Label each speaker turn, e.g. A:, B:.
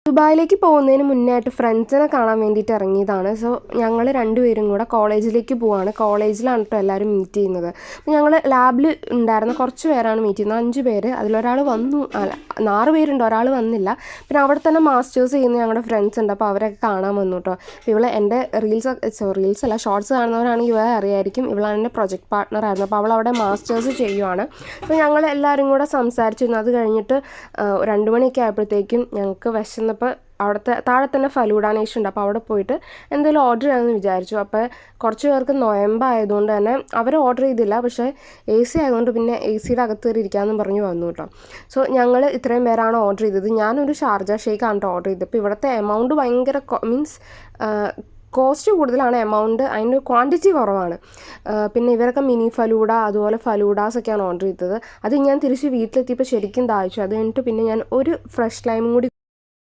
A: ദുബായിലേക്ക് പോകുന്നതിന് മുന്നായിട്ട് ഫ്രണ്ട്സിനെ കാണാൻ വേണ്ടിയിട്ട് ഇറങ്ങിയതാണ്. സോ ഞങ്ങൾ രണ്ടുപേരും കൂടെ കോളേജിലേക്ക് പോവാണ്. കോളേജിലാണ് കേട്ടോ എല്ലാവരും മീറ്റ് ചെയ്യുന്നത്. അപ്പോൾ ഞങ്ങൾ ലാബിൽ ഉണ്ടായിരുന്ന കുറച്ച് പേരാണ് മീറ്റ് ചെയ്യുന്നത്, 5 പേര്. അതിലൊരാൾ വന്നു, 6 പേരുണ്ട്, ഒരാൾ വന്നില്ല. പിന്നെ അവിടെ തന്നെ മാസ്റ്റേഴ്സ് ചെയ്യുന്ന ഞങ്ങളുടെ ഫ്രണ്ട്സ് ഉണ്ട്, അപ്പോൾ അവരൊക്കെ കാണാൻ വന്നു കേട്ടോ. അപ്പോൾ ഇവൾ എൻ്റെ റീൽസ് അല്ല ഷോർട്സ് കാണുന്നവരാണെങ്കിൽ ഇവ അറിയായിരിക്കും, ഇവളാണ് എൻ്റെ പ്രൊജക്ട് പാർട്ട്ണറായിരുന്നു. അപ്പോൾ അവൾ അവിടെ മാസ്റ്റേഴ്സ് ചെയ്യുവാണ്. അപ്പോൾ ഞങ്ങൾ എല്ലാവരും കൂടെ സംസാരിച്ചിരുന്നു. അത് കഴിഞ്ഞിട്ട് 2 മണിയൊക്കെ ആയപ്പോഴത്തേക്കും ഞങ്ങൾക്ക് വിശന്നപ്പോൾ അവിടുത്തെ താഴെ തന്നെ ഫലൂഡ നേഷൻ ഉണ്ട്, അപ്പോൾ അവിടെ പോയിട്ട് എന്തെങ്കിലും ഓർഡർ ചെയ്യാമെന്ന് വിചാരിച്ചു. അപ്പോൾ കുറച്ച് പേർക്ക് നൊയമ്പായതുകൊണ്ട് തന്നെ അവർ ഓർഡർ ചെയ്തില്ല, പക്ഷേ AC ആയതുകൊണ്ട് പിന്നെ AC-യുടെ അകത്ത് കയറി ഇരിക്കാമെന്നും പറഞ്ഞു വന്നു കേട്ടോ. സോ ഞങ്ങൾ ഇത്രയും പേരാണ് ഓർഡർ ചെയ്തത്. ഞാനൊരു ഷാർജ ഷേക്കാണ് കേട്ടോ ഓർഡർ ചെയ്തത്. അപ്പോൾ ഇവിടുത്തെ എമൗണ്ട് ഭയങ്കര മീൻസ് കോസ്റ്റ് കൂടുതലാണ്, എമൗണ്ട് അതിൻ്റെ ക്വാണ്ടിറ്റി കുറവാണ്. പിന്നെ ഇവരൊക്കെ മിനി ഫലൂഡ അതുപോലെ ഫലൂഡാസൊക്കെയാണ് ഓർഡർ ചെയ്തത്. അത് ഞാൻ തിരിച്ച് വീട്ടിലെത്തിയപ്പോൾ ശരിക്കും ദാഹിച്ചു. അത് കഴിഞ്ഞിട്ട് പിന്നെ ഞാൻ ഒരു ഫ്രഷ് ലൈമും കൂടി